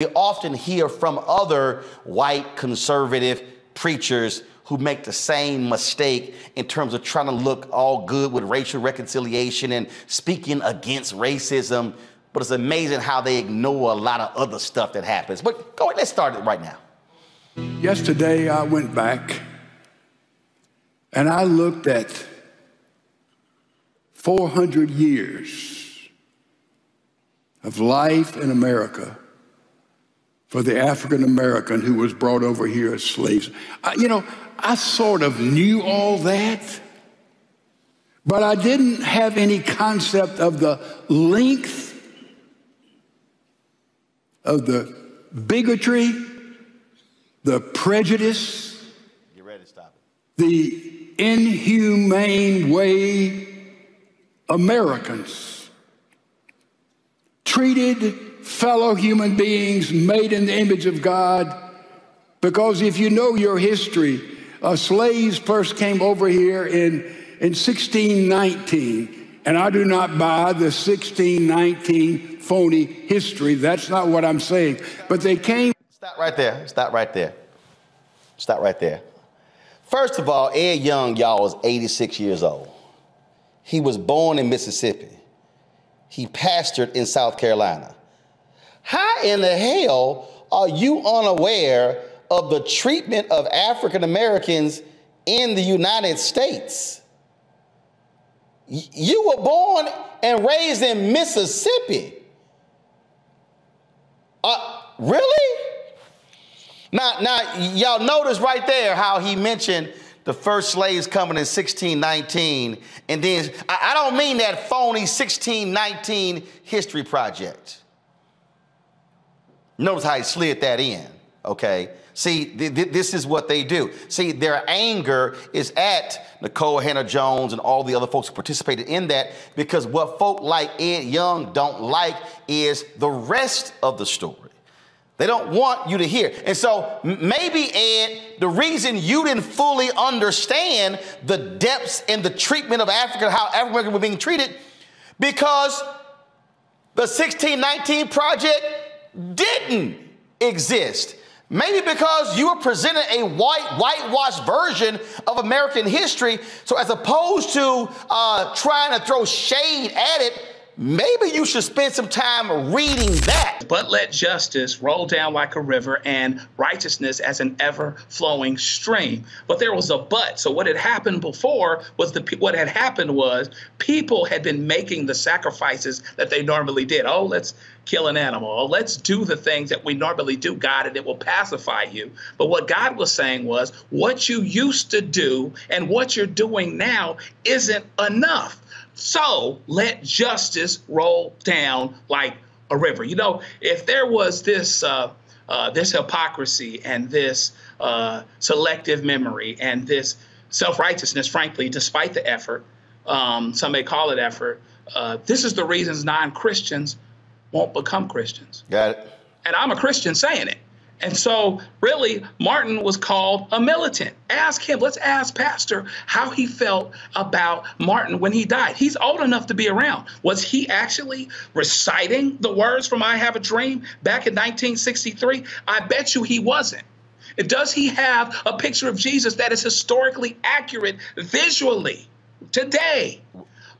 We often hear from other white conservative preachers who make the same mistake in terms of trying to look all good with racial reconciliation and speaking against racism. But it's amazing how they ignore a lot of other stuff that happens. But go ahead, let's start it right now. Yesterday, I went back and I looked at 400 years of life in America for the African American who was brought over here as slaves. I sort of knew all that, but I didn't have any concept of the length of the bigotry, the prejudice, get ready to stop it, the inhumane way Americans treated fellow human beings made in the image of God. Because if you know your history, slaves first came over here in 1619, and I do not buy the 1619 phony history. That's not what I'm saying. But they came. Stop right there. Stop right there. Stop right there. First of all, Ed Young, y'all, is 86 years old. He was born in Mississippi. He pastored in South Carolina. How in the hell are you unaware of the treatment of African Americans in the United States? You were born and raised in Mississippi. Really? Now, y'all notice right there how he mentioned the first slaves coming in 1619, and then I don't mean that phony 1619 history project. Notice how he slid that in, okay? See, this is what they do. See, their anger is at Nicole Hannah-Jones and all the other folks who participated in that, because what folk like Ed Young don't like is the rest of the story. They don't want you to hear. And so maybe, Ed, the reason you didn't fully understand the depths and the treatment of Africa, how African Americans were being treated, because the 1619 Project didn't exist. Maybe because you were presented a whitewashed version of American history. So as opposed to trying to throw shade at it, maybe you should spend some time reading that. But let justice roll down like a river and righteousness as an ever-flowing stream. But there was a but. So what had happened before was people had been making the sacrifices that they normally did. Oh, let's kill an animal. Oh, let's do the things that we normally do, God, and it will pacify you. But what God was saying was, what you used to do and what you're doing now isn't enough. So let justice roll down like a river. You know, if there was this hypocrisy and this selective memory and this self-righteousness, frankly, despite the effort, some may call it effort, this is the reasons non-Christians won't become Christians. Got it. And I'm a Christian saying it. And so really, Martin was called a militant. Ask him. Let's ask Pastor how he felt about Martin when he died. He's old enough to be around. Was he actually reciting the words from I Have a Dream back in 1963? I bet you he wasn't. Does he have a picture of Jesus that is historically accurate visually today?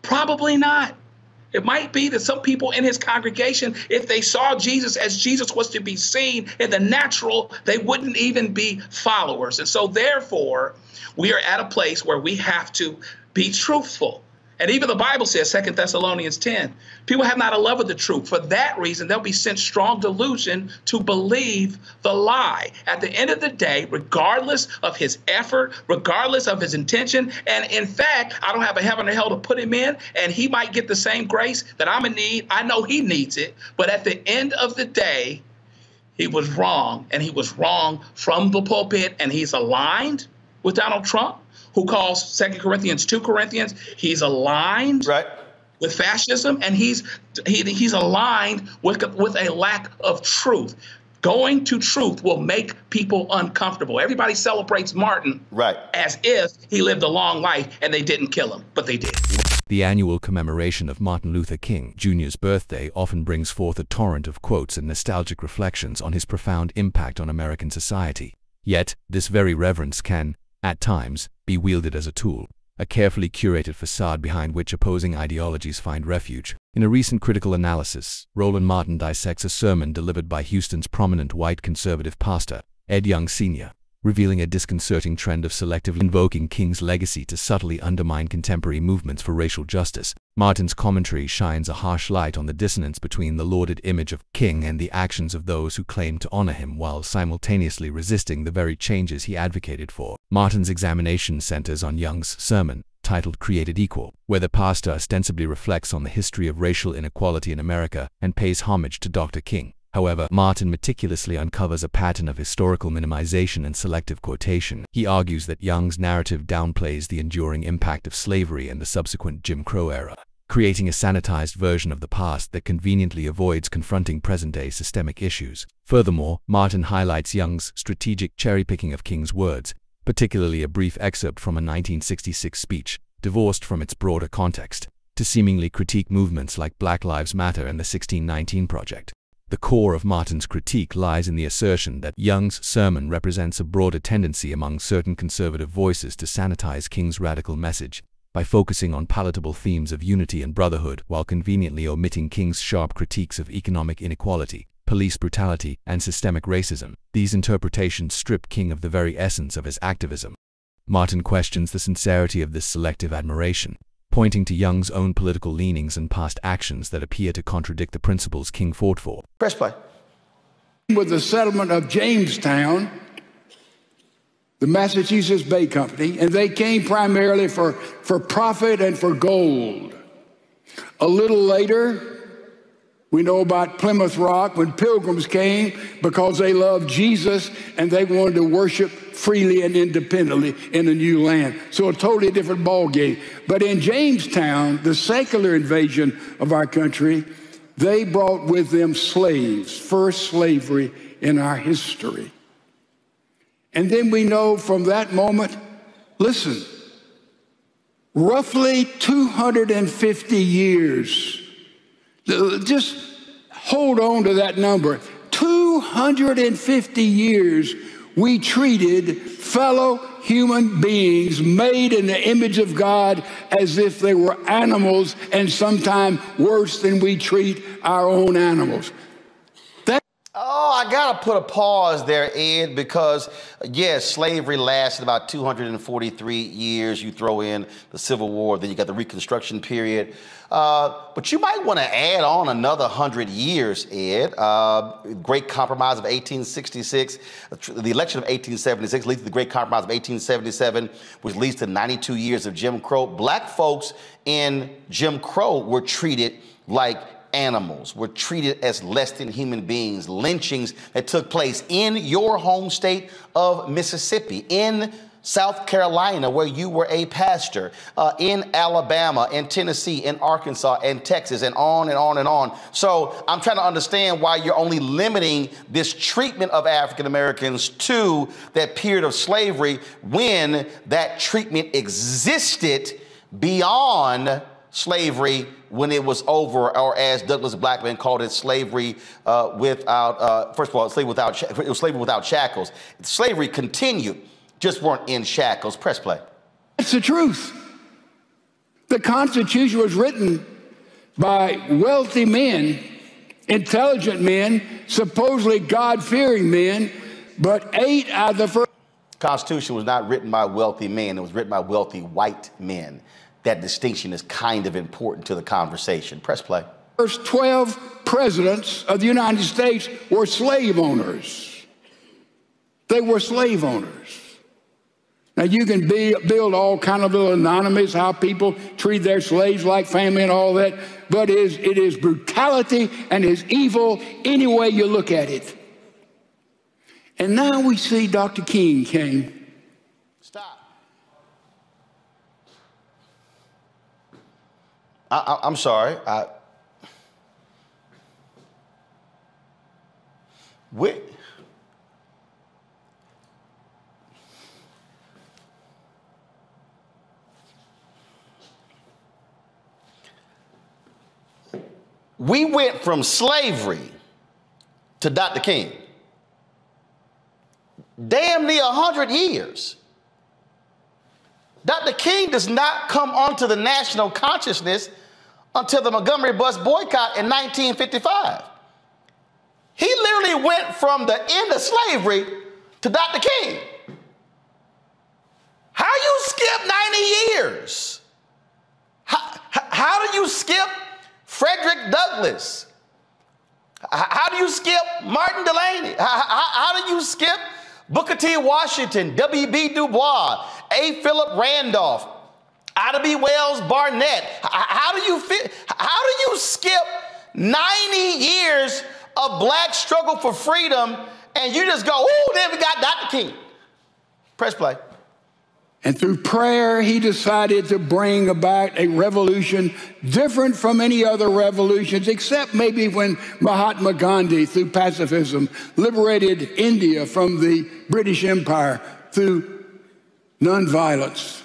Probably not. It might be that some people in his congregation, if they saw Jesus as Jesus was to be seen in the natural, they wouldn't even be followers. And so therefore, we are at a place where we have to be truthful. And even the Bible says, 2 Thessalonians 10, people have not a love of the truth. For that reason, they'll be sent strong delusion to believe the lie. At the end of the day, regardless of his effort, regardless of his intention, and in fact, I don't have a heaven or hell to put him in, and he might get the same grace that I'm in need. I know he needs it. But at the end of the day, he was wrong, and he was wrong from the pulpit, and he's aligned with Donald Trump, who calls 2 Corinthians 2 Corinthians. He's aligned with fascism, and he's aligned with a lack of truth. Going to truth will make people uncomfortable. Everybody celebrates Martin as if he lived a long life and they didn't kill him, but they did. The annual commemoration of Martin Luther King Jr.'s birthday often brings forth a torrent of quotes and nostalgic reflections on his profound impact on American society. Yet, this very reverence can, at times, be wielded as a tool, a carefully curated facade behind which opposing ideologies find refuge. In a recent critical analysis, Roland Martin dissects a sermon delivered by Houston's prominent white conservative pastor, Ed Young Sr., revealing a disconcerting trend of selectively invoking King's legacy to subtly undermine contemporary movements for racial justice. Martin's commentary shines a harsh light on the dissonance between the lauded image of King and the actions of those who claim to honor him while simultaneously resisting the very changes he advocated for. Martin's examination centers on Young's sermon, titled Created Equal, where the pastor ostensibly reflects on the history of racial inequality in America and pays homage to Dr. King. However, Martin meticulously uncovers a pattern of historical minimization and selective quotation. He argues that Young's narrative downplays the enduring impact of slavery and the subsequent Jim Crow era, creating a sanitized version of the past that conveniently avoids confronting present-day systemic issues. Furthermore, Martin highlights Young's strategic cherry-picking of King's words, particularly a brief excerpt from a 1966 speech, divorced from its broader context, to seemingly critique movements like Black Lives Matter and the 1619 Project. The core of Martin's critique lies in the assertion that Young's sermon represents a broader tendency among certain conservative voices to sanitize King's radical message by focusing on palatable themes of unity and brotherhood while conveniently omitting King's sharp critiques of economic inequality, police brutality, and systemic racism. These interpretations strip King of the very essence of his activism. Martin questions the sincerity of this selective admiration, pointing to Young's own political leanings and past actions that appear to contradict the principles King fought for. Press play. With the settlement of Jamestown, the Massachusetts Bay Company, and they came primarily for profit and for gold. A little later, we know about Plymouth Rock when pilgrims came because they loved Jesus and they wanted to worship freely and independently in a new land. So a totally different ballgame. But in Jamestown, the secular invasion of our country, they brought with them slaves, first slavery in our history. And then we know from that moment, listen, roughly 250 years. Just hold on to that number. 250 years we treated fellow human beings made in the image of God as if they were animals, and sometimes worse than we treat our own animals. Oh, I got to put a pause there, Ed, because, yes, slavery lasted about 243 years. You throw in the Civil War, then you got the Reconstruction period. But you might want to add on another 100 years, Ed. Great Compromise of 1866, the election of 1876 leads to the Great Compromise of 1877, which leads to 92 years of Jim Crow. Black folks in Jim Crow were treated like animals, were treated as less than human beings. Lynchings that took place in your home state of Mississippi, in South Carolina, where you were a pastor, in Alabama, in Tennessee, in Arkansas, and Texas, and on and on and on. So I'm trying to understand why you're only limiting this treatment of African Americans to that period of slavery when that treatment existed beyond slavery when it was over, or as Douglas Blackman called it, slavery without, first of all, it was slavery without shackles. Slavery continued, just weren't in shackles. Press play. That's the truth. The Constitution was written by wealthy men, intelligent men, supposedly God-fearing men, but 8 out of the first. Constitution was not written by wealthy men. It was written by wealthy white men. That distinction is kind of important to the conversation. Press play. First 12 presidents of the United States were slave owners. They were slave owners. Now you can build all kind of little anonymous how people treat their slaves like family and all that, but it is brutality and is evil any way you look at it. And now we see Dr. King came. Stop. I'm sorry. We went from slavery to Dr. King. Damn near 100 years. Dr. King does not come onto the national consciousness until the Montgomery bus boycott in 1955. He literally went from the end of slavery to Dr. King. How you skip 90 years? How do you skip Frederick Douglass? How do you skip Martin Delany? How do you skip Booker T. Washington, W.B. Du Bois, A. Philip Randolph, Ida B. Wells Barnett? How do you skip 90 years of black struggle for freedom and you just go, ooh, then we got Dr. King? Press play. And through prayer, he decided to bring about a revolution different from any other revolutions, except maybe when Mahatma Gandhi, through pacifism, liberated India from the British Empire through nonviolence.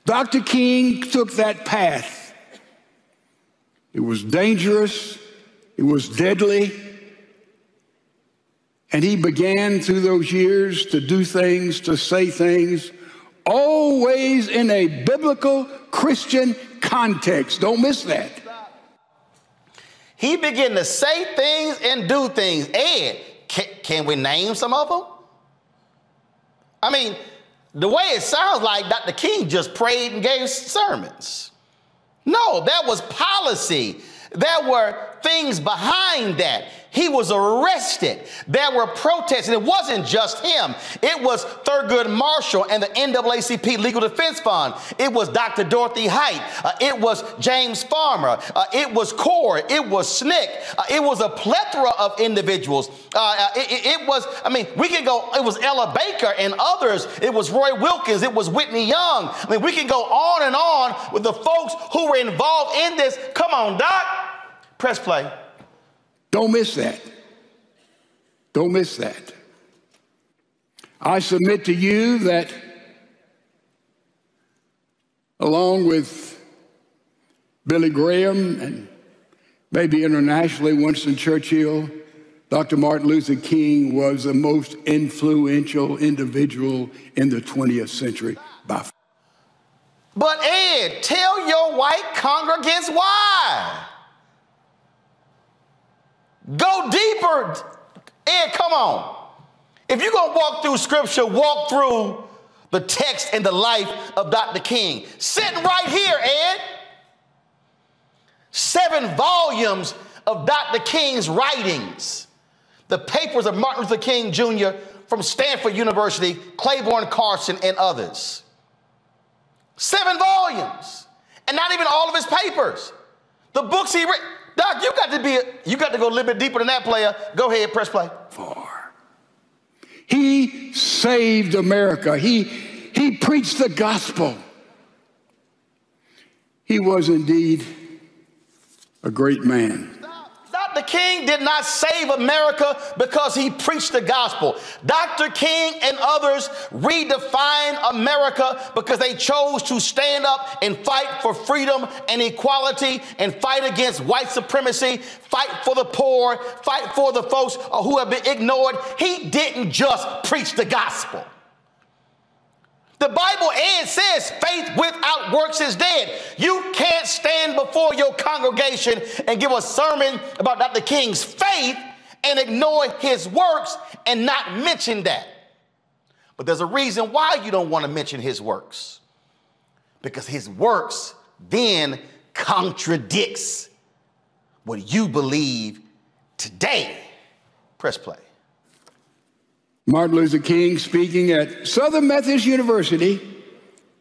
Dr. King took that path. It was dangerous. It was deadly. And he began through those years to do things, to say things, always in a biblical Christian context. Don't miss that. He began to say things and do things. Ed, can we name some of them? I mean, the way it sounds like Dr. King just prayed and gave sermons. No, that was policy. There were things behind that. He was arrested. There were protests, and it wasn't just him. It was Thurgood Marshall and the NAACP Legal Defense Fund. It was Dr. Dorothy Height. It was James Farmer. It was Cord. It was SNCC. It was a plethora of individuals. It was, I mean, we can go, it was Ella Baker and others. It was Roy Wilkins. It was Whitney Young. I mean, we can go on and on with the folks who were involved in this. Come on, Doc. Press play. Don't miss that. Don't miss that. I submit to you that along with Billy Graham and maybe internationally Winston Churchill, Dr. Martin Luther King was the most influential individual in the 20th century by far. But Ed, tell your white congregants why. Go deeper. Ed, come on. If you're going to walk through scripture, walk through the text and the life of Dr. King. Sitting right here, Ed. 7 volumes of Dr. King's writings. The papers of Martin Luther King Jr. from Stanford University, Claiborne Carson, and others. 7 volumes. And not even all of his papers. The books he read. Doc, you got to go a little bit deeper than that, player. Go ahead, press play. He saved America. He preached the gospel. He was indeed a great man. Dr. King did not save America because he preached the gospel. Dr. King and others redefined America because they chose to stand up and fight for freedom and equality and fight against white supremacy, fight for the poor, fight for the folks who have been ignored. He didn't just preach the gospel. The Bible, Ed, says faith without works is dead. You can't stand before your congregation and give a sermon about Dr. King's faith and ignore his works and not mention that. But there's a reason why you don't want to mention his works. Because his works then contradicts what you believe today. Press play. Martin Luther King speaking at Southern Methodist University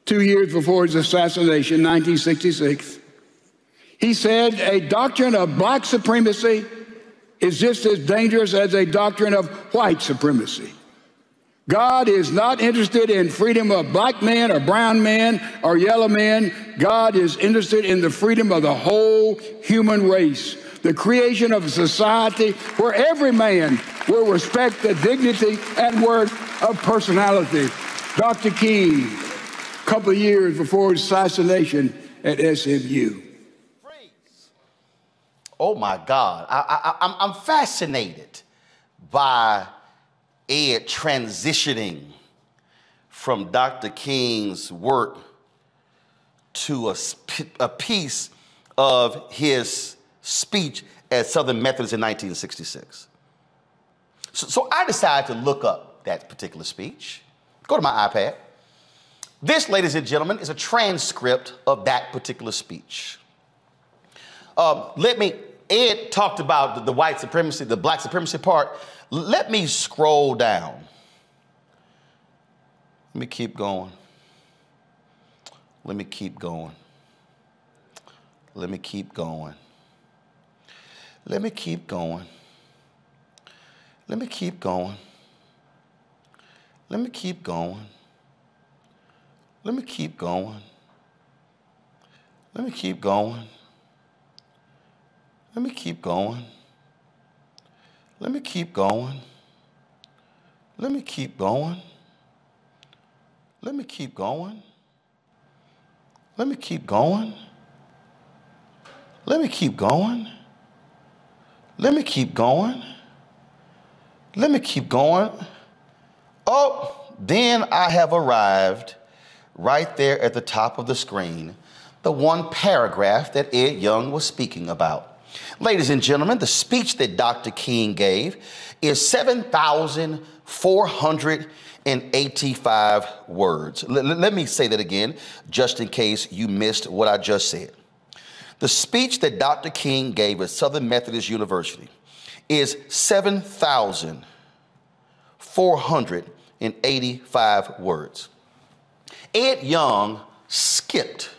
2 years before his assassination, 1966. He said a doctrine of black supremacy is just as dangerous as a doctrine of white supremacy. God is not interested in freedom of black men or brown men or yellow men. God is interested in the freedom of the whole human race. The creation of a society where every man will respect the dignity and worth of personality. Dr. King, a couple of years before his assassination at SMU. Oh my God, I'm fascinated by Ed transitioning from Dr. King's work to a piece of his speech at Southern Methodist in 1966. So I decided to look up that particular speech. Go to my iPad. This, ladies and gentlemen, is a transcript of that particular speech. Ed talked about the white supremacy, the black supremacy part. Let me scroll down. Let me keep going. Let me keep going. Let me keep going. Let me keep going. Let me keep going. Let me keep going. Let me keep going. Let me keep going. Let me keep going. Let me keep going. Let me keep going. Let me keep going. Let me keep going. Let me keep going. Let me keep going. Let me keep going. Oh, then I have arrived right there at the top of the screen, the one paragraph that Ed Young was speaking about. Ladies and gentlemen, the speech that Dr. King gave is 7,485 words. Let me say that again, just in case you missed what I just said. The speech that Dr. King gave at Southern Methodist University is 7,485 words. Ed Young skipped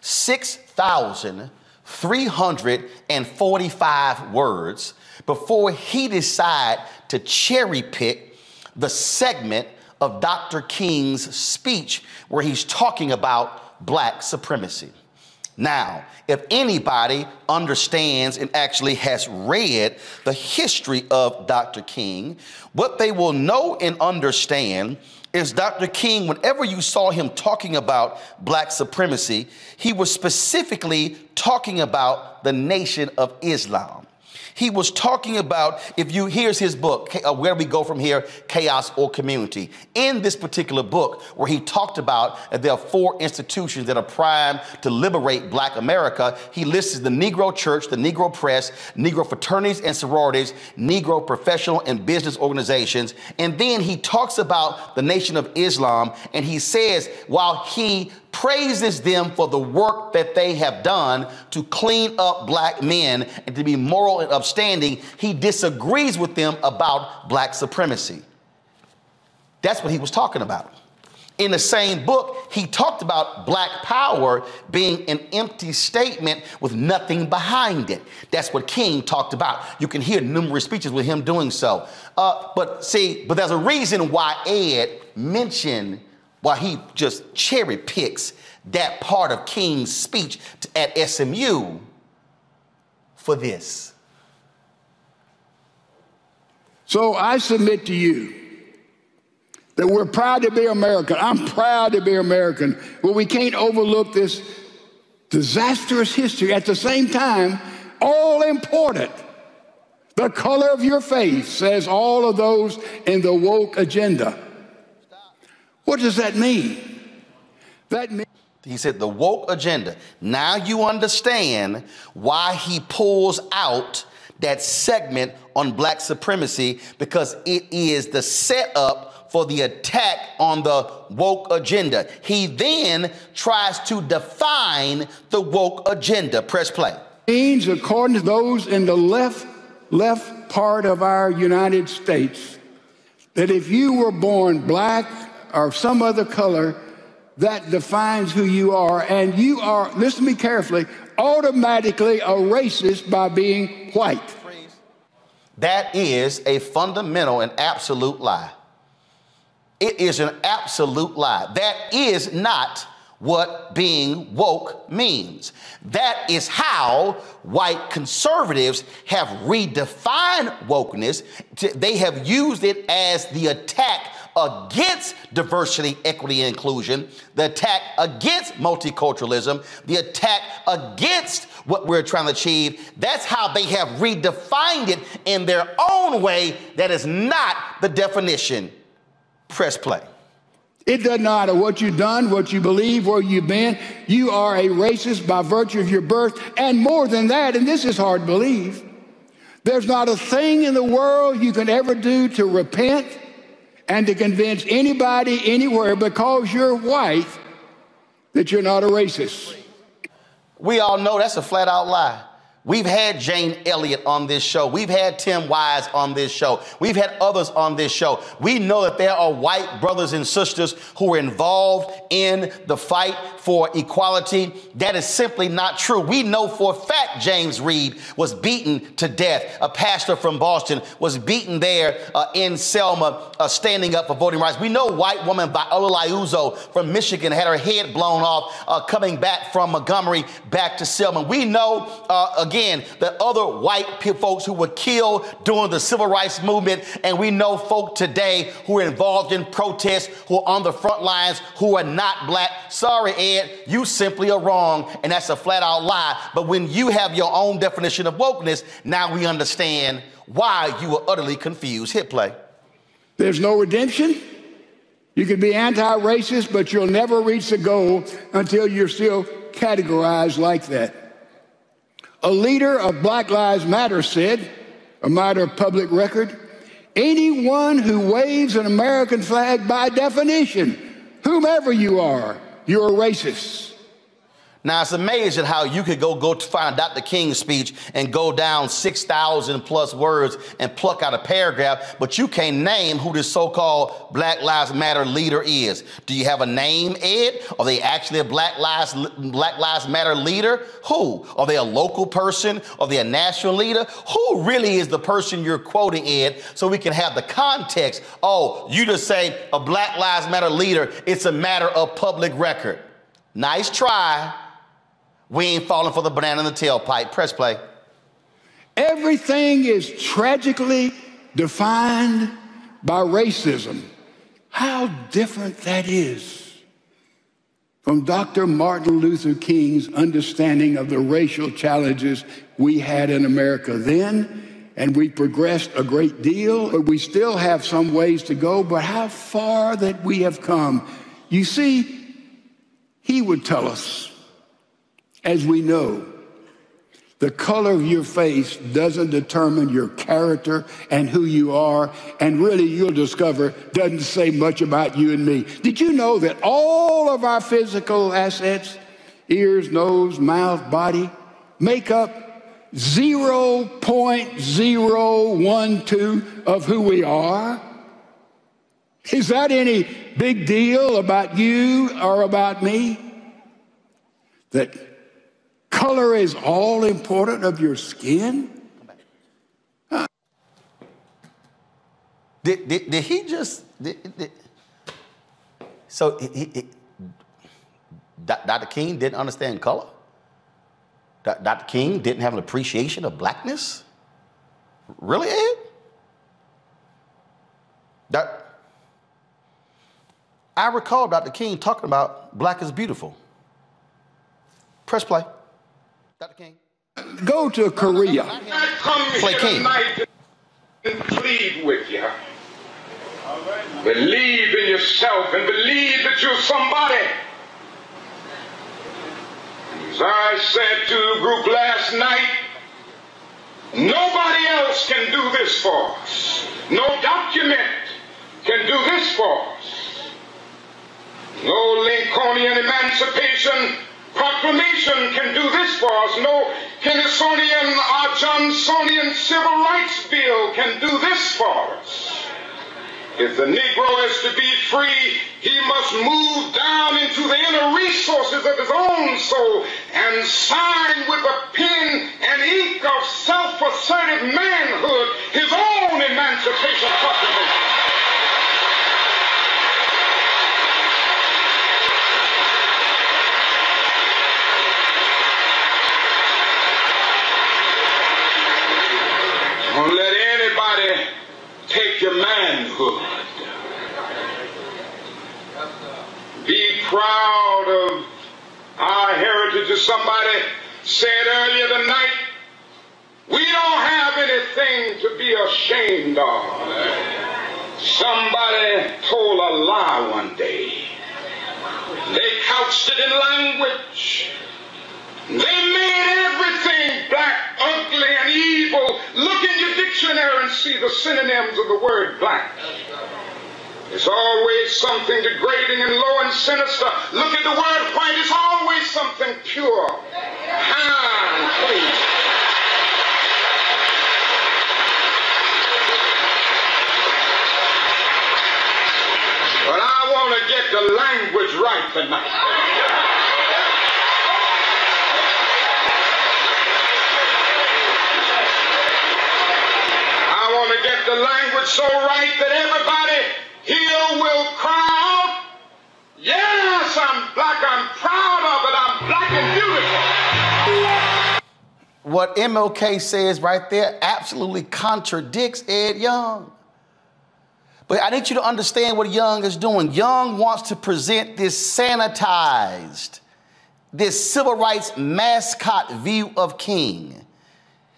6,345 words before he decided to cherry pick the segment of Dr. King's speech where he's talking about black supremacy. Now, if anybody understands and actually has read the history of Dr. King, what they will know and understand is Dr. King, whenever you saw him talking about black supremacy, he was specifically talking about the Nation of Islam. He was talking about, here's his book, Where We Go From Here, Chaos or Community. In this particular book, where he talked about there are 4 institutions that are primed to liberate black America, he lists the Negro Church, the Negro Press, Negro fraternities and sororities, Negro professional and business organizations. And then he talks about the Nation of Islam, and he says, while he praises them for the work that they have done to clean up black men and to be moral and upstanding, he disagrees with them about black supremacy. That's what he was talking about. In the same book, he talked about black power being an empty statement with nothing behind it. That's what King talked about. You can hear numerous speeches with him doing so. But there's a reason why Ed mentioned, why he just cherry picks that part of King's speech at SMU for this. So I submit to you that we're proud to be American. I'm proud to be American, but we can't overlook this disastrous history. At the same time, all important. The color of your face says all of those in the woke agenda. What does that mean? He said the woke agenda. Now you understand why he pulls out that segment on black supremacy, because it is the setup for the attack on the woke agenda. He then tries to define the woke agenda. Press play. Means, according to those in the left part of our United States, that if you were born black or some other color, that defines who you are, and you are, listen to me carefully, automatically a racist by being white. That is a fundamental and absolute lie. It is an absolute lie. That is not what being woke means. That is how white conservatives have redefined wokeness. They have used it as the attack against diversity, equity, and inclusion, the attack against multiculturalism, the attack against what we're trying to achieve. That's how they have redefined it in their own way. That is not the definition. Press play. It doesn't matter what you've done, what you believe, where you've been. You are a racist by virtue of your birth. And more than that, and this is hard to believe, there's not a thing in the world you can ever do to repent and to convince anybody anywhere because you're white that you're not a racist. We all know that's a flat out lie. We've had Jane Elliott on this show. We've had Tim Wise on this show. We've had others on this show. We know that there are white brothers and sisters who are involved in the fight for equality. That is simply not true. We know for a fact James Reed was beaten to death. A pastor from Boston was beaten there in Selma, standing up for voting rights. We know white woman Viola Liuzzo from Michigan had her head blown off coming back from Montgomery back to Selma. We know, again, that other white folks who were killed during the civil rights movement, and we know folk today who are involved in protests, who are on the front lines, who are not black. Sorry, Ed, you simply are wrong, and that's a flat out lie. But when you have your own definition of wokeness, now we understand why you were utterly confused. Hit play. There's no redemption. You can be anti-racist, but you'll never reach the goal until you're still categorized like that. A leader of Black Lives Matter said, a matter of public record, anyone who waves an American flag by definition, whomever you are, you're a racist. Now, it's amazing how you could go to find Dr. King's speech and go down 6,000 plus words and pluck out a paragraph, but you can't name who this so-called Black Lives Matter leader is. Do you have a name, Ed? Are they actually a Black Lives Matter leader? Who? Are they a local person? Are they a national leader? Who really is the person you're quoting, Ed, so we can have the context? Oh, you just say a Black Lives Matter leader, it's a matter of public record. Nice try. We ain't falling for the banana in the tailpipe. Press play. Everything is tragically defined by racism. How different that is from Dr. Martin Luther King's understanding of the racial challenges we had in America then, and we progressed a great deal, but we still have some ways to go, but how far that we have come. You see, he would tell us, as we know, the color of your face doesn't determine your character and who you are, and really you'll discover doesn't say much about you and me. Did you know that all of our physical assets, ears, nose, mouth, body, make up 0.012 of who we are? Is that any big deal about you or about me? That color is all important of your skin? Did he just... So Dr. King didn't understand color? Dr. King didn't have an appreciation of blackness? Really, Ed? I recall Dr. King talking about black is beautiful. Press play. Dr. King. Go to Korea. I come Play here King. tonight and plead with you. Believe in yourself and believe that you're somebody. As I said to the group last night, nobody else can do this for us. No document can do this for us. No Lincolnian Emancipation Proclamation can do this for us. No Kennisonian or Johnsonian Civil Rights Bill can do this for us. If the Negro is to be free, he must move down into the inner resources of his own soul and sign with a pen and ink of self-assertive manhood his own emancipation proclamation. Don't let anybody take your manhood. Be proud of our heritage. As somebody said earlier tonight, we don't have anything to be ashamed of. Somebody told a lie one day. They couched it in language. They made everything black, ugly, and evil. Look in your dictionary and see the synonyms of the word black. It's always something degrading and low and sinister. Look at the word white. It's always something pure, high, and clean. But I want to get the language right tonight. I want to get the language so right that everybody here will cry out, yes, I'm black, I'm proud of it, I'm black and beautiful. What MLK says right there absolutely contradicts Ed Young. But I need you to understand what Young is doing. Young wants to present this sanitized, this civil rights mascot view of King.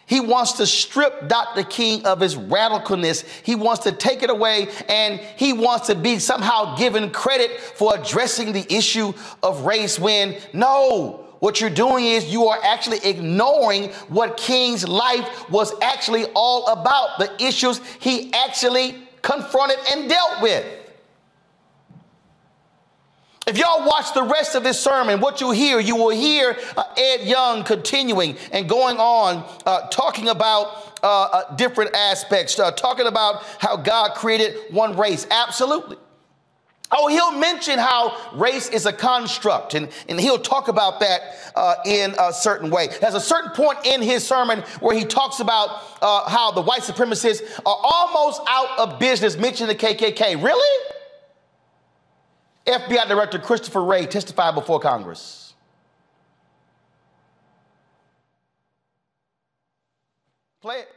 He wants to strip Dr. King of his radicalness. He wants to take it away, and he wants to be somehow given credit for addressing the issue of race when, no, what you're doing is you are actually ignoring what King's life was actually all about, the issues he actually confronted and dealt with. If y'all watch the rest of this sermon, what you will hear Ed Young continuing and going on, talking about different aspects, talking about how God created one race. Absolutely. Oh, he'll mention how race is a construct, and he'll talk about that in a certain way. There's a certain point in his sermon where he talks about how the white supremacists are almost out of business, mentioning the KKK. Really? FBI Director Christopher Wray testified before Congress. Play it.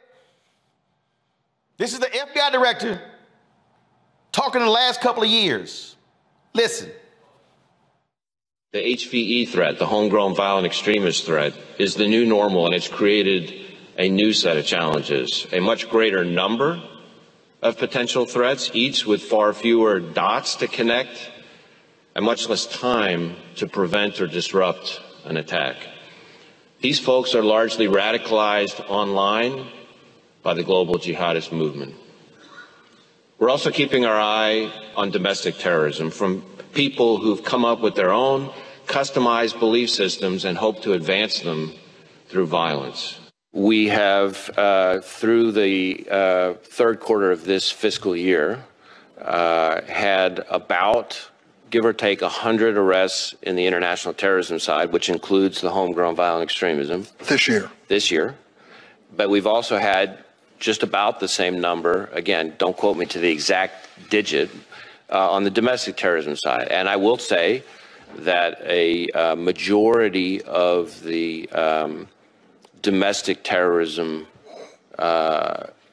This is the FBI Director talking in the last couple of years. Listen. The HVE threat, the homegrown violent extremist threat, is the new normal, and it's created a new set of challenges, a much greater number of potential threats, each with far fewer dots to connect, and much less time to prevent or disrupt an attack. These folks are largely radicalized online by the global jihadist movement. We're also keeping our eye on domestic terrorism from people who've come up with their own customized belief systems and hope to advance them through violence. We have, through the third quarter of this fiscal year, had about, give or take, 100 arrests in the international terrorism side, which includes the homegrown violent extremism. This year. But we've also had just about the same number, again, don't quote me to the exact digit, on the domestic terrorism side. And I will say that a majority of the domestic terrorism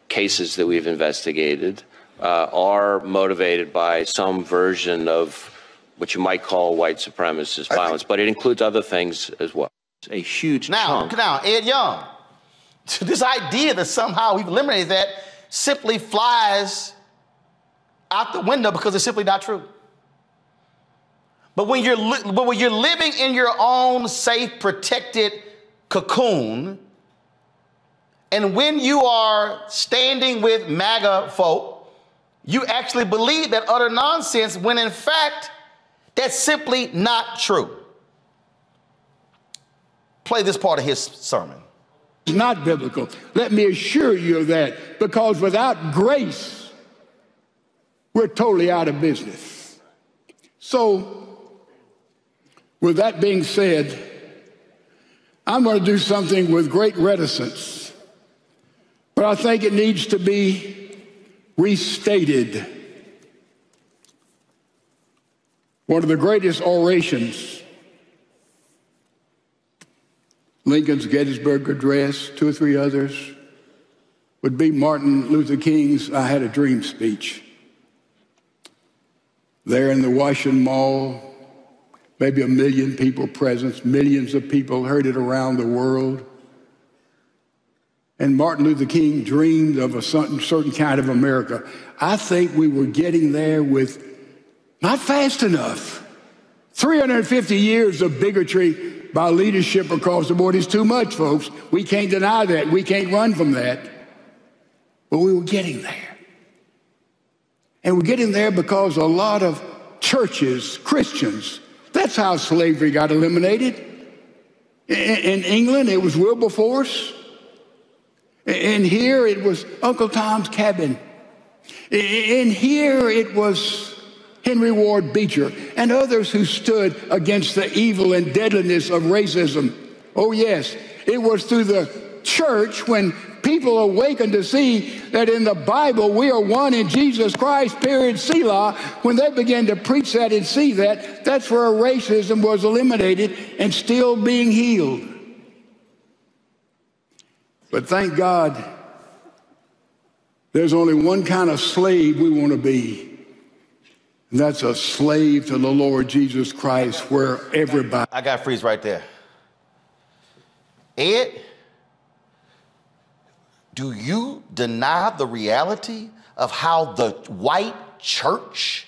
cases that we've investigated are motivated by some version of what you might call white supremacist violence, but it includes other things as well. It's a huge chunk. Now, Ed Young, this idea that somehow we've eliminated that simply flies out the window because it's simply not true. But when you're living in your own safe, protected cocoon, and when you are standing with MAGA folk, you actually believe that utter nonsense when in fact, that's simply not true. Play this part of his sermon. It's not biblical. Let me assure you of that, because without grace, we're totally out of business. So, with that being said, I'm going to do something with great reticence, but I think it needs to be restated. One of the greatest orations, Lincoln's Gettysburg Address, 2 or 3 others, would be Martin Luther King's I Had a Dream speech. There in the Washington Mall, maybe 1 million people present, millions of people heard it around the world. And Martin Luther King dreamed of a certain kind of America. I think we were getting there with not fast enough. 350 years of bigotry by leadership across the board is too much, folks. We can't deny that. We can't run from that. But we were getting there. And we're getting there because a lot of churches, Christians, that's how slavery got eliminated. In England, it was Wilberforce. And here it was Uncle Tom's Cabin. And here it was Henry Ward Beecher and others who stood against the evil and deadliness of racism. Oh yes, it was through the church when people awakened to see that in the Bible we are one in Jesus Christ, period, Selah. When they began to preach that and see that, that's where racism was eliminated and still being healed. But thank God, there's only one kind of slave we want to be. And that's a slave to the Lord Jesus Christ, where everybody... I got to freeze right there. Ed, do you deny the reality of how the white church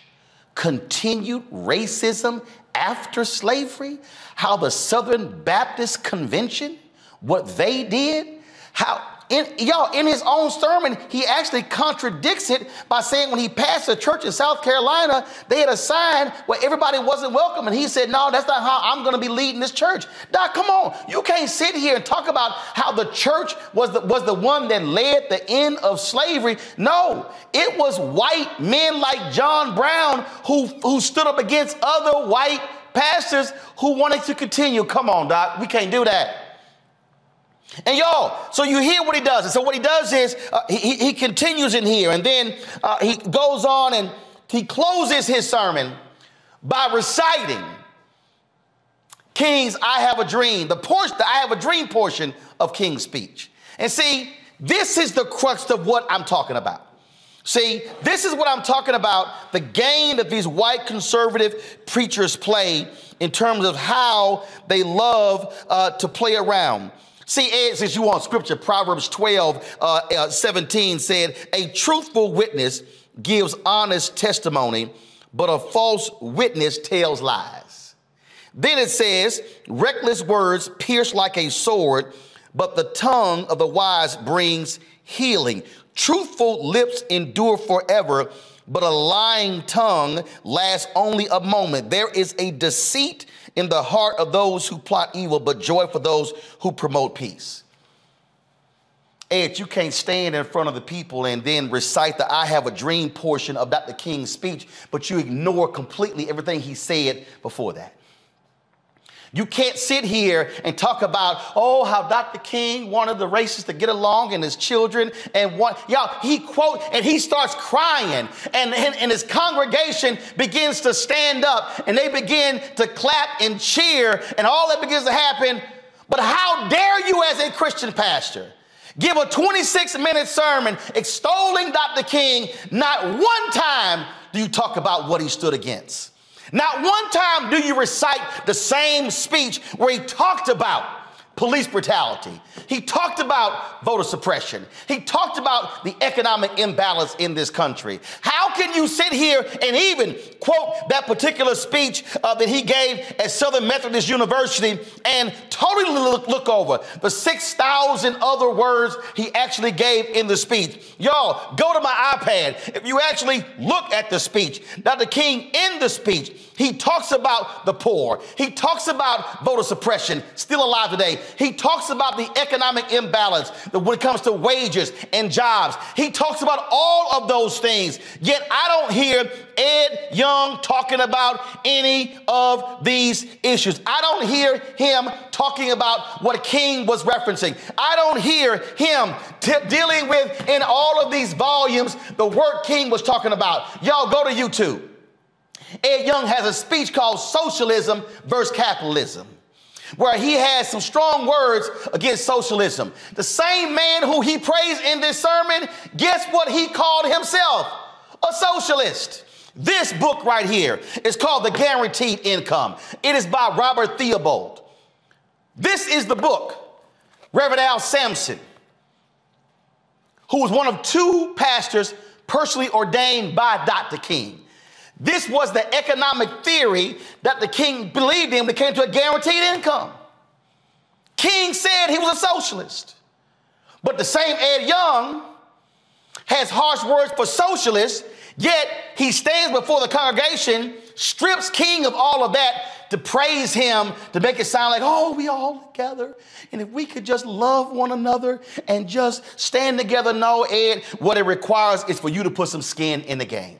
continued racism after slavery? How the Southern Baptist Convention, what they did? How, in his own sermon, he actually contradicts it by saying when he passed a church in South Carolina, they had a sign where everybody wasn't welcome. And he said, no, that's not how I'm going to be leading this church. Doc, come on. You can't sit here and talk about how the church was the one that led the end of slavery. No, it was white men like John Brown who stood up against other white pastors who wanted to continue. Come on, Doc. We can't do that. And y'all, so you hear what he does. And so what he does is he continues in here, and then he goes on and he closes his sermon by reciting King's I Have a Dream, the I Have a Dream portion of King's speech. And see, this is the crux of what I'm talking about. See, this is what I'm talking about, the game that these white conservative preachers play in terms of how they love to play around. See, Ed, since you want scripture, Proverbs 12:17 said, a truthful witness gives honest testimony, but a false witness tells lies. Then it says, reckless words pierce like a sword, but the tongue of the wise brings healing. Truthful lips endure forever, but a lying tongue lasts only a moment. There is a deceit in the heart of those who plot evil, but joy for those who promote peace. Ed, you can't stand in front of the people and then recite the I Have a Dream portion of Dr. King's speech, but you ignore completely everything he said before that. You can't sit here and talk about, oh, how Dr. King wanted the racists to get along and his children and y'all, he starts crying and his congregation begins to stand up and they begin to clap and cheer and all that begins to happen. But how dare you as a Christian pastor give a 26-minute sermon extolling Dr. King? Not one time do you talk about what he stood against. Not one time do you recite the same speech where he talked about police brutality. He talked about voter suppression. He talked about the economic imbalance in this country. How can you sit here and even quote that particular speech that he gave at Southern Methodist University and totally look over the 6,000 other words he actually gave in the speech? Y'all, go to my iPad. If you actually look at the speech, Dr. King in the speech, he talks about the poor. He talks about voter suppression, still alive today. He talks about the economic imbalance when it comes to wages and jobs. He talks about all of those things. Yet I don't hear Ed Young talking about any of these issues. I don't hear him talking about what King was referencing. I don't hear him dealing with, in all of these volumes, the work King was talking about. Y'all go to YouTube. Ed Young has a speech called Socialism versus Capitalism, where he has some strong words against socialism. The same man who he praised in this sermon, guess what he called himself? A socialist. This book right here is called The Guaranteed Income. It is by Robert Theobald. This is the book. Reverend Al Sampson, who was one of 2 pastors personally ordained by Dr. King. This was the economic theory that the King believed in when it came to a guaranteed income. King said he was a socialist. But the same Ed Young has harsh words for socialists, yet he stands before the congregation, strips King of all of that to praise him, to make it sound like, oh, we all together. And if we could just love one another and just stand together. No, Ed, what it requires is for you to put some skin in the game.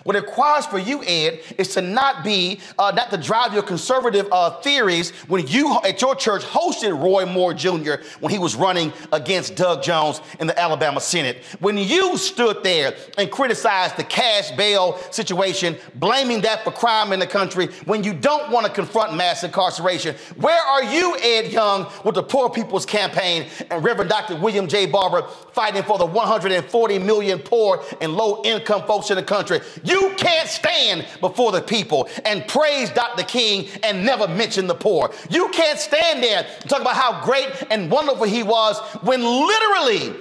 What it requires for you, Ed, is to not to drive your conservative theories when you at your church hosted Roy Moore Jr. when he was running against Doug Jones in the Alabama Senate. When you stood there and criticized the cash bail situation, blaming that for crime in the country, when you don't want to confront mass incarceration. Where are you, Ed Young, with the Poor People's Campaign and Reverend Dr. William J. Barber fighting for the 140 million poor and low-income folks in the country? You can't stand before the people and praise Dr. King and never mention the poor. You can't stand there and talk about how great and wonderful he was when literally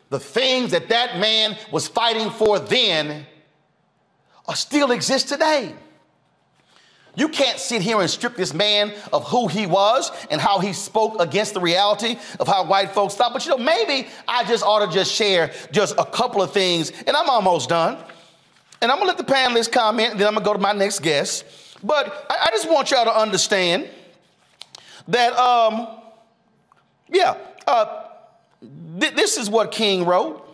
the things that that man was fighting for then still exist today. You can't sit here and strip this man of who he was and how he spoke against the reality of how white folks thought. But, you know, maybe I just ought to just share just a couple of things, and I'm almost done. And I'm going to let the panelists comment, and then I'm going to go to my next guest. But I just want y'all to understand that, this is what King wrote.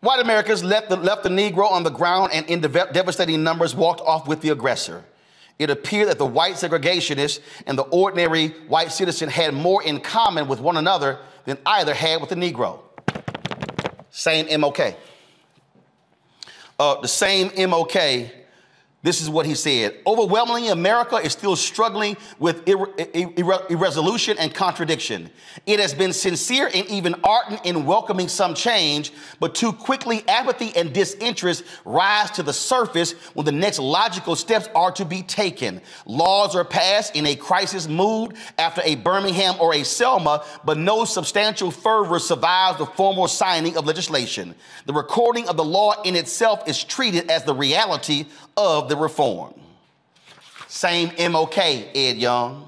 White Americans left the Negro on the ground and in devastating numbers walked off with the aggressor. It appeared that the white segregationists and the ordinary white citizen had more in common with one another than either had with the Negro. Same MOK. The same MOK, this is what he said. Overwhelmingly, America is still struggling with irresolution and contradiction. It has been sincere and even ardent in welcoming some change, but too quickly apathy and disinterest rise to the surface when the next logical steps are to be taken. Laws are passed in a crisis mood after a Birmingham or a Selma, but no substantial fervor survives the formal signing of legislation. The recording of the law in itself is treated as the reality of the reform. Same MOK, Ed Young.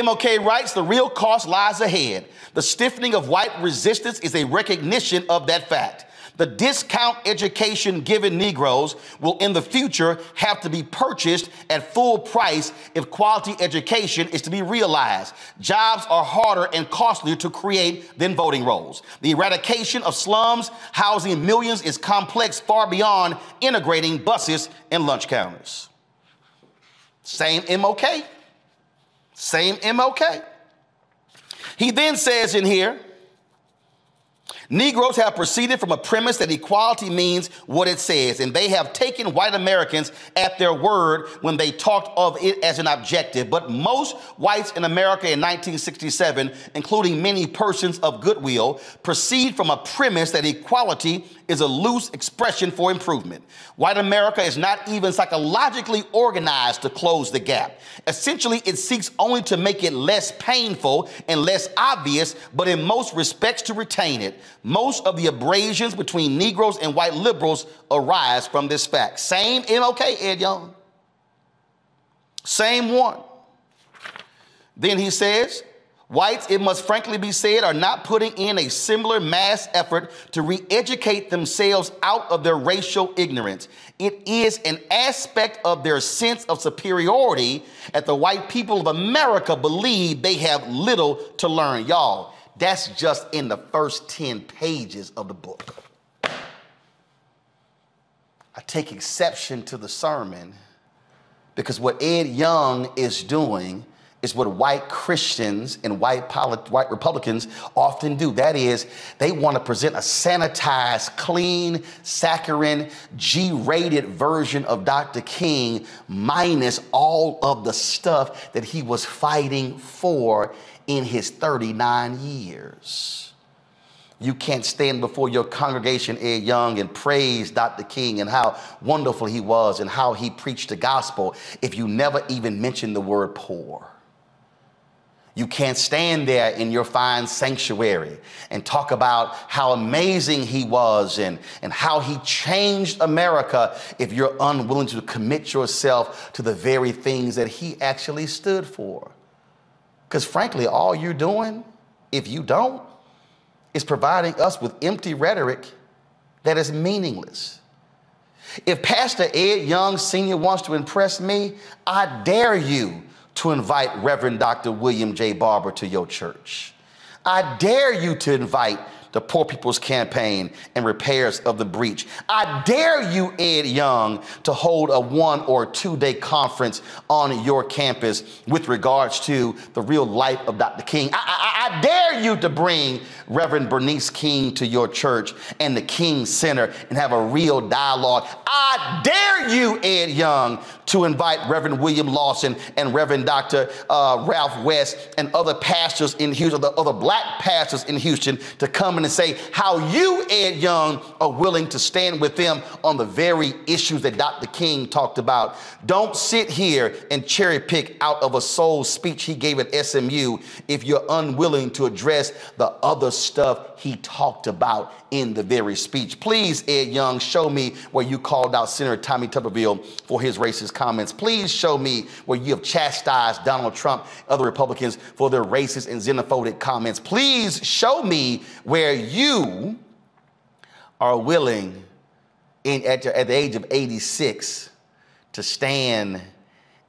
MOK writes, the real cost lies ahead. The stiffening of white resistance is a recognition of that fact. The discount education given Negroes will in the future have to be purchased at full price if quality education is to be realized. Jobs are harder and costlier to create than voting rolls. The eradication of slums housing millions is complex far beyond integrating buses and lunch counters. Same MOK. Same MOK. He then says in here, Negroes have proceeded from a premise that equality means what it says, and they have taken white Americans at their word when they talked of it as an objective. But most whites in America in 1967, including many persons of goodwill, proceed from a premise that equality is a loose expression for improvement. White America is not even psychologically organized to close the gap. Essentially, it seeks only to make it less painful and less obvious, but in most respects to retain it. Most of the abrasions between Negroes and white liberals arise from this fact. Same MOK, Ed Young. Same one. Then he says, whites, it must frankly be said, are not putting in a similar mass effort to re-educate themselves out of their racial ignorance. It is an aspect of their sense of superiority that the white people of America believe they have little to learn. Y'all, that's just in the first 10 pages of the book. I take exception to the sermon because what Ed Young is doing is what white Christians and white Republicans often do. That is, they want to present a sanitized, clean, saccharine, G-rated version of Dr. King minus all of the stuff that he was fighting for in his 39 years. You can't stand before your congregation, Ed Young, and praise Dr. King and how wonderful he was and how he preached the gospel if you never even mention the word poor. You can't stand there in your fine sanctuary and talk about how amazing he was and how he changed America if you're unwilling to commit yourself to the very things that he actually stood for. Because frankly, all you're doing, if you don't, is providing us with empty rhetoric that is meaningless. If Pastor Ed Young Sr. wants to impress me, I dare you to invite Reverend Dr. William J. Barber to your church. I dare you to invite the Poor People's Campaign and Repairs of the Breach. I dare you, Ed Young, to hold a 1 or 2 day conference on your campus with regards to the real life of Dr. King. I dare you to bring Reverend Bernice King to your church and the King Center and have a real dialogue. I dare you, Ed Young, to invite Reverend William Lawson and Reverend Dr. Ralph West and other pastors in Houston, the other black pastors in Houston, to come in and say how you, Ed Young, are willing to stand with them on the very issues that Dr. King talked about. Don't sit here and cherry pick out of a soul speech he gave at SMU if you're unwilling to address the other stuff he talked about in the very speech. Please, Ed Young, show me where you called out Senator Tommy Tuberville for his racist comments. Please show me where you have chastised Donald Trump, other Republicans, for their racist and xenophobic comments. Please show me where you are willing, at the age of 86, to stand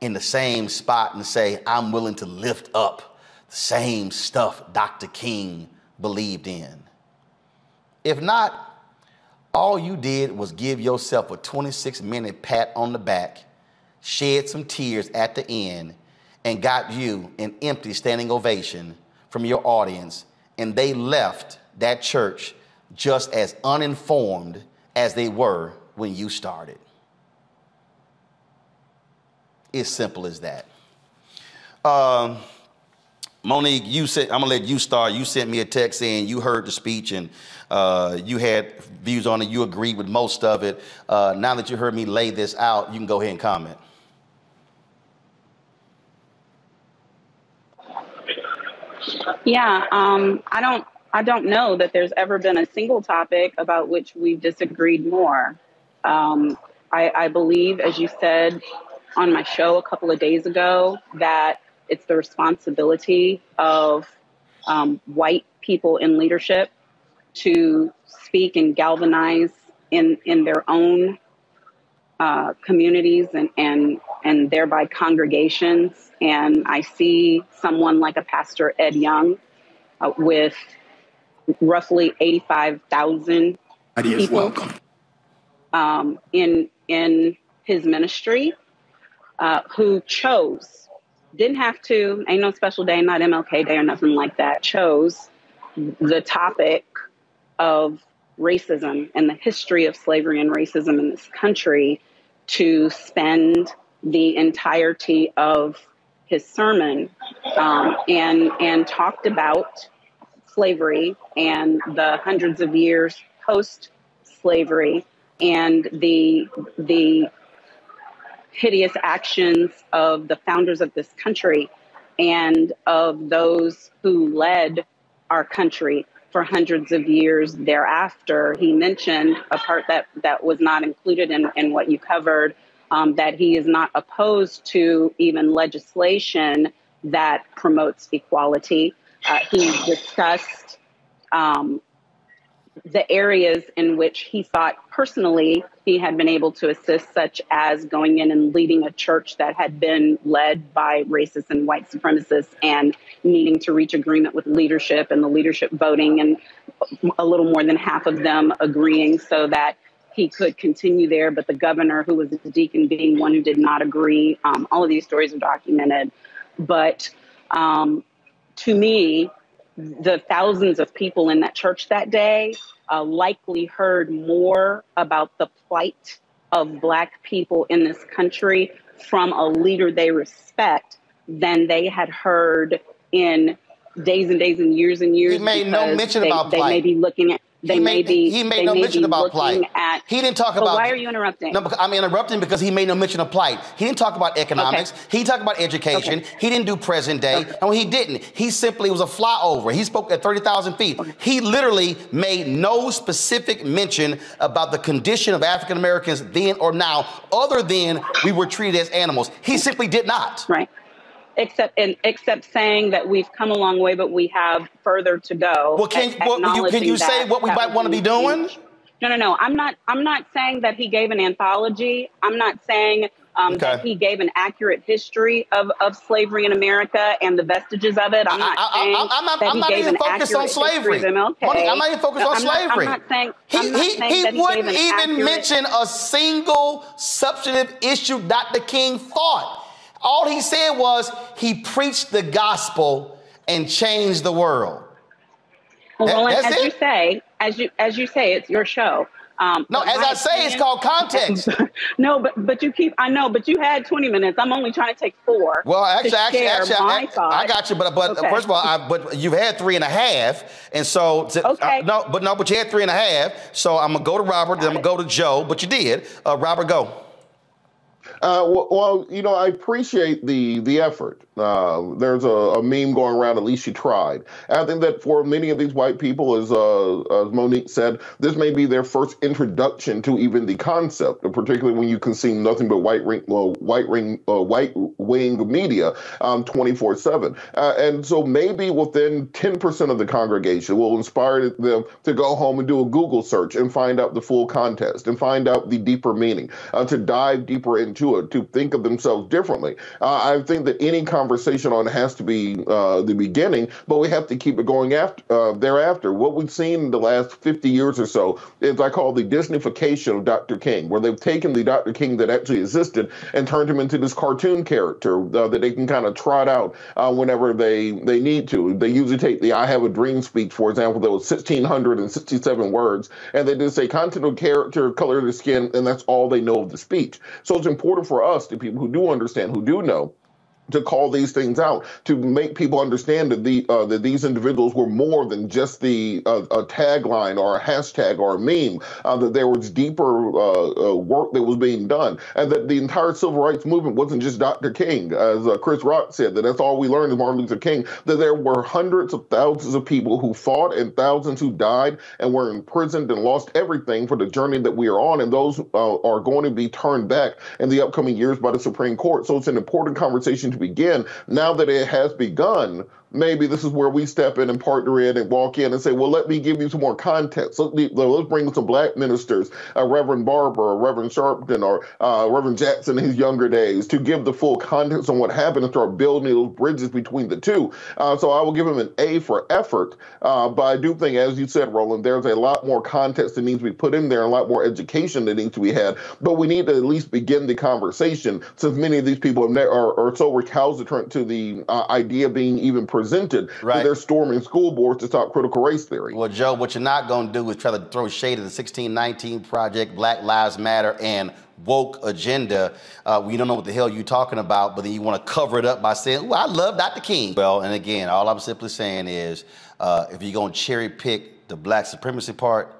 in the same spot and say, I'm willing to lift up the same stuff Dr. King believed in. If not, all you did was give yourself a 26-minute pat on the back, shed some tears at the end, and got you an empty standing ovation from your audience, and they left that church just as uninformed as they were when you started. It's simple as that. Monique, you said, I'm gonna let you start. You sent me a text saying you heard the speech and you had views on it. You agreed with most of it. Now that you heard me lay this out, you can go ahead and comment. Yeah, I don't know that there's ever been a single topic about which we've disagreed more. I believe, as you said on my show a couple of days ago, that it's the responsibility of white people in leadership to speak and galvanize in their own communities and thereby congregations. And I see someone like a Pastor Ed Young with roughly 85,000 people in his ministry who chose, didn't have to, ain't no special day, not MLK Day or nothing like that, chose the topic of racism and the history of slavery and racism in this country to spend the entirety of his sermon and talked about slavery and the hundreds of years post-slavery and the hideous actions of the founders of this country and of those who led our country for hundreds of years thereafter. He mentioned a part that was not included in what you covered, that he is not opposed to even legislation that promotes equality. He discussed the areas in which he thought personally he had been able to assist, such as going in and leading a church that had been led by racists and white supremacists and needing to reach agreement with leadership and the leadership voting and a little more than half of them agreeing so that he could continue there. But the governor, who was a deacon, being one who did not agree. All of these stories are documented. But to me, the thousands of people in that church that day likely heard more about the plight of Black people in this country from a leader they respect than they had heard in days and days and years and years. He made no mention about plight. They may be looking at. He made no mention about plight. He didn't talk about. Why are you interrupting? No, I'm interrupting because he made no mention of plight. He didn't talk about economics. Okay. He talked about education. Okay. He didn't do present day. Okay. No, he didn't. He simply was a flyover. He spoke at 30,000 feet. Okay. He literally made no specific mention about the condition of African Americans then or now, other than we were treated as animals. He simply did not. Right. Except saying that we've come a long way, but we have further to go. Well, can you say what we might want to be doing? No. I'm not saying that he gave an anthology. I'm not saying that he gave an accurate history of slavery in America and the vestiges of it. I'm not saying that he gave an accurate history of MLK. I'm not even focused on slavery. I'm not saying he wouldn't even mention a single substantive issue Dr. King fought. All he said was he preached the gospel and changed the world. Well, Roland, as you say, it's your show. No, as I say, it's called context. No, but you keep. I know, but you had 20 minutes. I'm only trying to take 4. Well, actually, I got you. But okay. First of all, but you've had 3.5, and so okay. But you had 3.5. So I'm gonna go to Robert, then I'm gonna go to Joe. But you did, Robert, go. Well, I appreciate the effort. There's a meme going around, at least you tried. And I think that for many of these white people, as Monique said, this may be their first introduction to even the concept, particularly when you consume nothing but white wing media 24/7. And so maybe within 10% of the congregation will inspire them to go home and do a Google search and find out the full context and find out the deeper meaning, to dive deeper into it, to think of themselves differently. I think that any conversation on it has to be the beginning, but we have to keep it going thereafter. What we've seen in the last 50 years or so is I call the Disneyfication of Dr. King, where they've taken the Dr. King that actually existed and turned him into this cartoon character that they can kind of trot out whenever they need to. They usually take the I Have a Dream speech, for example, that was 1,667 words, and they just say content of character, color of the skin, and that's all they know of the speech. So it's important for us, the people who do understand, who do know, to call these things out, to make people understand that that these individuals were more than just a tagline or a hashtag or a meme, that there was deeper work that was being done, and that the entire civil rights movement wasn't just Dr. King, as Chris Rock said, that's all we learned is Martin Luther King, that there were hundreds of thousands of people who fought and thousands who died and were imprisoned and lost everything for the journey that we are on, and those are going to be turned back in the upcoming years by the Supreme Court. So it's an important conversation to begin. Now that it has begun, maybe this is where we step in and partner in and walk in and say, well, let me give you some more context. So let's bring some black ministers, Reverend Barber or Reverend Sharpton or Reverend Jackson in his younger days, to give the full context on what happened and start building those bridges between the two. So I will give him an A for effort. But I do think, as you said, Roland, there's a lot more context that needs to be put in there, and a lot more education that needs to be had. But we need to at least begin the conversation, since many of these people are so recalcitrant to the idea being even presented, that they're storming school boards to stop critical race theory. Well, Joe, what you're not going to do is try to throw shade at the 1619 Project, Black Lives Matter, and woke agenda. We don't know what the hell you're talking about, but then you want to cover it up by saying, well, I love Dr. King. Well, and again, all I'm simply saying is, if you're going to cherry pick the black supremacy part,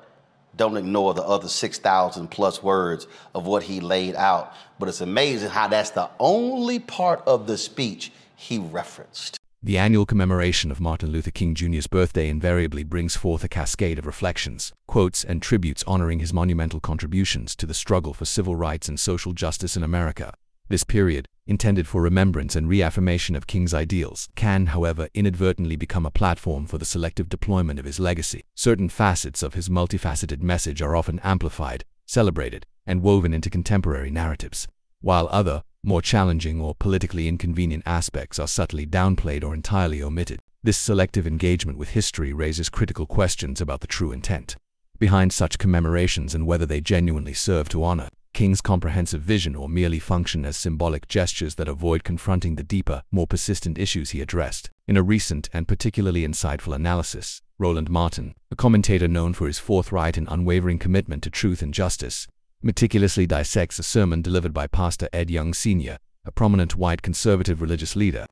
don't ignore the other 6,000 plus words of what he laid out. But it's amazing how that's the only part of the speech he referenced. The annual commemoration of Martin Luther King Jr.'s birthday invariably brings forth a cascade of reflections, quotes, and tributes honoring his monumental contributions to the struggle for civil rights and social justice in America. This period, intended for remembrance and reaffirmation of King's ideals, can, however, inadvertently become a platform for the selective deployment of his legacy. Certain facets of his multifaceted message are often amplified, celebrated, and woven into contemporary narratives, while other, more challenging or politically inconvenient aspects are subtly downplayed or entirely omitted. This selective engagement with history raises critical questions about the true intent behind such commemorations and whether they genuinely serve to honor King's comprehensive vision or merely function as symbolic gestures that avoid confronting the deeper, more persistent issues he addressed. In a recent and particularly insightful analysis, Roland Martin, a commentator known for his forthright and unwavering commitment to truth and justice, meticulously dissects a sermon delivered by Pastor Ed Young Sr., a prominent white conservative religious leader.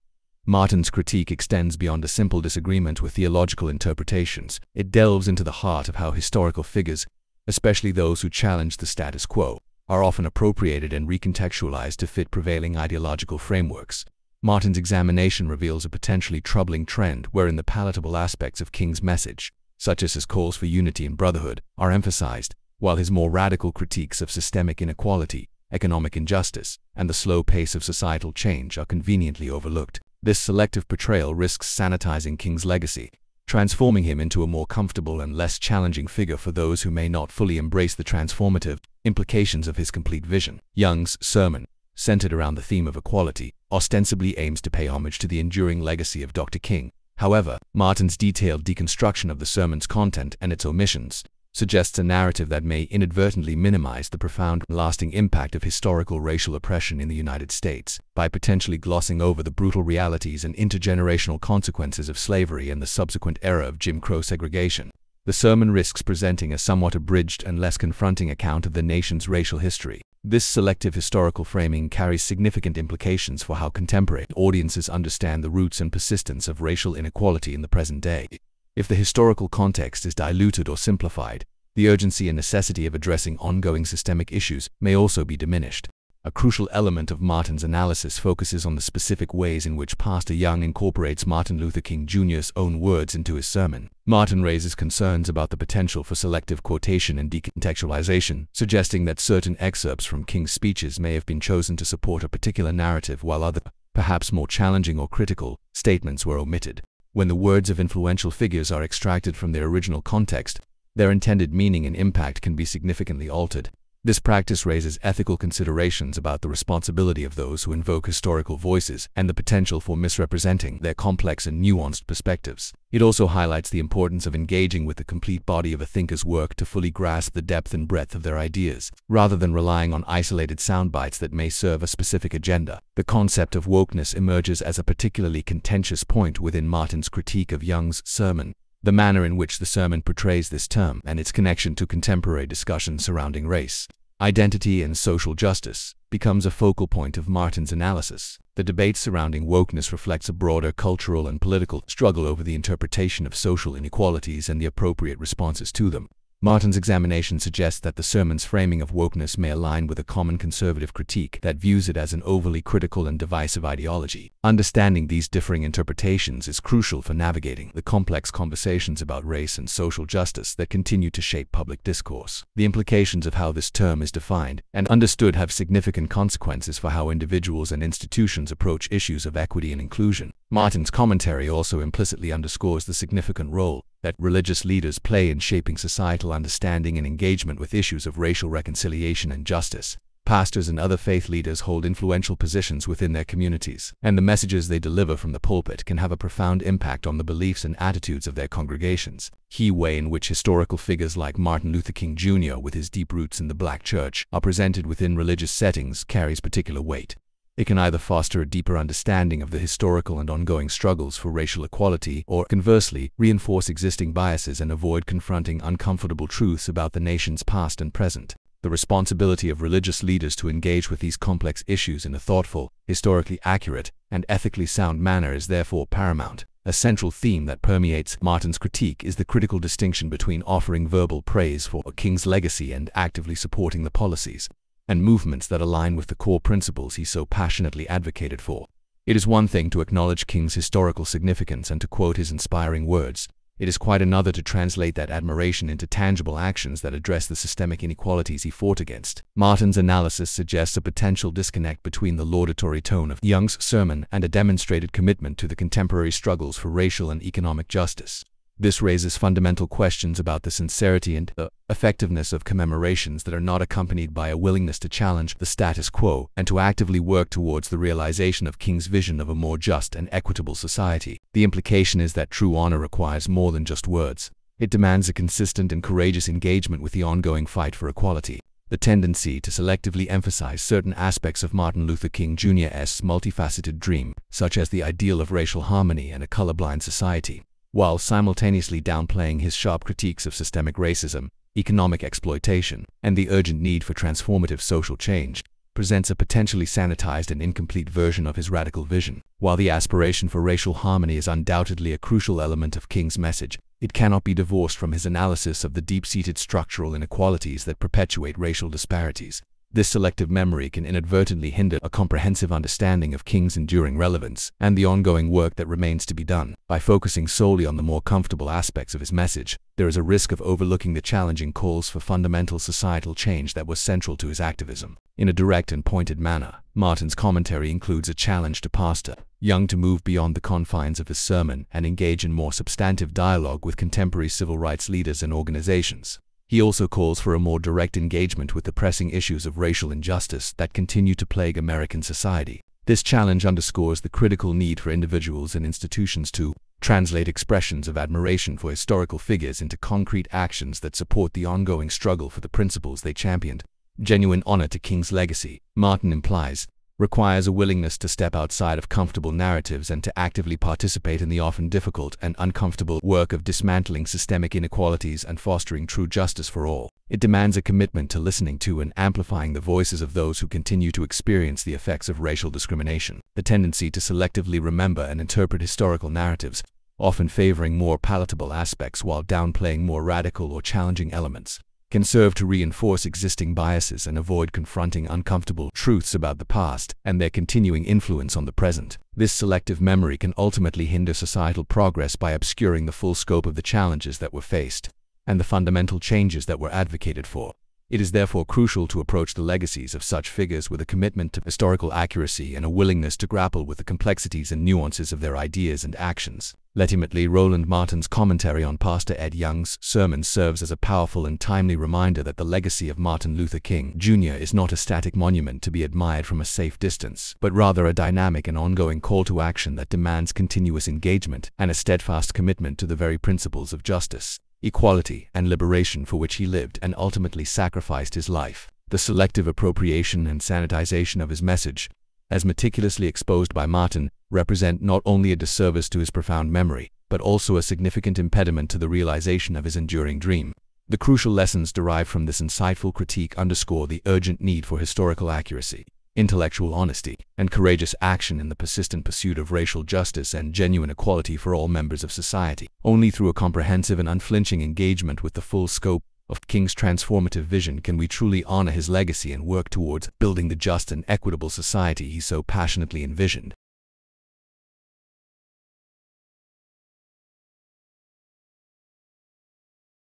Martin's critique extends beyond a simple disagreement with theological interpretations. It delves into the heart of how historical figures, especially those who challenge the status quo, are often appropriated and recontextualized to fit prevailing ideological frameworks. Martin's examination reveals a potentially troubling trend wherein the palatable aspects of King's message, such as his calls for unity and brotherhood, are emphasized, while his more radical critiques of systemic inequality, economic injustice, and the slow pace of societal change are conveniently overlooked. This selective portrayal risks sanitizing King's legacy, transforming him into a more comfortable and less challenging figure for those who may not fully embrace the transformative implications of his complete vision. Young's sermon, centered around the theme of equality, ostensibly aims to pay homage to the enduring legacy of Dr. King. However, Martin's detailed deconstruction of the sermon's content and its omissions suggests a narrative that may inadvertently minimize the profound, lasting impact of historical racial oppression in the United States by potentially glossing over the brutal realities and intergenerational consequences of slavery and the subsequent era of Jim Crow segregation. The sermon risks presenting a somewhat abridged and less confronting account of the nation's racial history. This selective historical framing carries significant implications for how contemporary audiences understand the roots and persistence of racial inequality in the present day. If the historical context is diluted or simplified, the urgency and necessity of addressing ongoing systemic issues may also be diminished. A crucial element of Martin's analysis focuses on the specific ways in which Pastor Young incorporates Martin Luther King Jr.'s own words into his sermon. Martin raises concerns about the potential for selective quotation and decontextualization, suggesting that certain excerpts from King's speeches may have been chosen to support a particular narrative while other, perhaps more challenging or critical, statements were omitted. When the words of influential figures are extracted from their original context, their intended meaning and impact can be significantly altered. This practice raises ethical considerations about the responsibility of those who invoke historical voices and the potential for misrepresenting their complex and nuanced perspectives. It also highlights the importance of engaging with the complete body of a thinker's work to fully grasp the depth and breadth of their ideas, rather than relying on isolated soundbites that may serve a specific agenda. The concept of wokeness emerges as a particularly contentious point within Martin's critique of Young's sermon. The manner in which the sermon portrays this term and its connection to contemporary discussions surrounding race, identity, and social justice becomes a focal point of Martin's analysis. The debate surrounding wokeness reflects a broader cultural and political struggle over the interpretation of social inequalities and the appropriate responses to them. Martin's examination suggests that the sermon's framing of wokeness may align with a common conservative critique that views it as an overly critical and divisive ideology. Understanding these differing interpretations is crucial for navigating the complex conversations about race and social justice that continue to shape public discourse. The implications of how this term is defined and understood have significant consequences for how individuals and institutions approach issues of equity and inclusion. Martin's commentary also implicitly underscores the significant role that religious leaders play in shaping societal understanding and engagement with issues of racial reconciliation and justice. Pastors and other faith leaders hold influential positions within their communities, and the messages they deliver from the pulpit can have a profound impact on the beliefs and attitudes of their congregations. Key way in which historical figures like Martin Luther King Jr., with his deep roots in the Black church, are presented within religious settings carries particular weight. It can either foster a deeper understanding of the historical and ongoing struggles for racial equality, or, conversely, reinforce existing biases and avoid confronting uncomfortable truths about the nation's past and present. The responsibility of religious leaders to engage with these complex issues in a thoughtful, historically accurate, and ethically sound manner is therefore paramount. A central theme that permeates Martin's critique is the critical distinction between offering verbal praise for King's legacy and actively supporting the policies and movements that align with the core principles he so passionately advocated for. It is one thing to acknowledge King's historical significance and to quote his inspiring words. It is quite another to translate that admiration into tangible actions that address the systemic inequalities he fought against. Martin's analysis suggests a potential disconnect between the laudatory tone of Young's sermon and a demonstrated commitment to the contemporary struggles for racial and economic justice. This raises fundamental questions about the sincerity and the effectiveness of commemorations that are not accompanied by a willingness to challenge the status quo and to actively work towards the realization of King's vision of a more just and equitable society. The implication is that true honor requires more than just words. It demands a consistent and courageous engagement with the ongoing fight for equality. The tendency to selectively emphasize certain aspects of Martin Luther King Jr.'s multifaceted dream, such as the ideal of racial harmony and a colorblind society, while simultaneously downplaying his sharp critiques of systemic racism, economic exploitation, and the urgent need for transformative social change, presents a potentially sanitized and incomplete version of his radical vision. While the aspiration for racial harmony is undoubtedly a crucial element of King's message, it cannot be divorced from his analysis of the deep-seated structural inequalities that perpetuate racial disparities. This selective memory can inadvertently hinder a comprehensive understanding of King's enduring relevance and the ongoing work that remains to be done. By focusing solely on the more comfortable aspects of his message, there is a risk of overlooking the challenging calls for fundamental societal change that were central to his activism. In a direct and pointed manner, Martin's commentary includes a challenge to Pastor Young to move beyond the confines of his sermon and engage in more substantive dialogue with contemporary civil rights leaders and organizations. He also calls for a more direct engagement with the pressing issues of racial injustice that continue to plague American society. This challenge underscores the critical need for individuals and institutions to translate expressions of admiration for historical figures into concrete actions that support the ongoing struggle for the principles they championed. Genuine honor to King's legacy, Martin implies, requires a willingness to step outside of comfortable narratives and to actively participate in the often difficult and uncomfortable work of dismantling systemic inequalities and fostering true justice for all. It demands a commitment to listening to and amplifying the voices of those who continue to experience the effects of racial discrimination. The tendency to selectively remember and interpret historical narratives, often favoring more palatable aspects while downplaying more radical or challenging elements, can serve to reinforce existing biases and avoid confronting uncomfortable truths about the past and their continuing influence on the present. This selective memory can ultimately hinder societal progress by obscuring the full scope of the challenges that were faced and the fundamental changes that were advocated for. It is therefore crucial to approach the legacies of such figures with a commitment to historical accuracy and a willingness to grapple with the complexities and nuances of their ideas and actions. Ultimately, Roland Martin's commentary on Pastor Ed Young's sermon serves as a powerful and timely reminder that the legacy of Martin Luther King, Jr. is not a static monument to be admired from a safe distance, but rather a dynamic and ongoing call to action that demands continuous engagement and a steadfast commitment to the very principles of justice, equality, and liberation for which he lived and ultimately sacrificed his life. The selective appropriation and sanitization of his message, as meticulously exposed by Martin, represent not only a disservice to his profound memory, but also a significant impediment to the realization of his enduring dream. The crucial lessons derived from this insightful critique underscore the urgent need for historical accuracy, intellectual honesty, and courageous action in the persistent pursuit of racial justice and genuine equality for all members of society. Only through a comprehensive and unflinching engagement with the full scope of King's transformative vision can we truly honor his legacy and work towards building the just and equitable society he so passionately envisioned.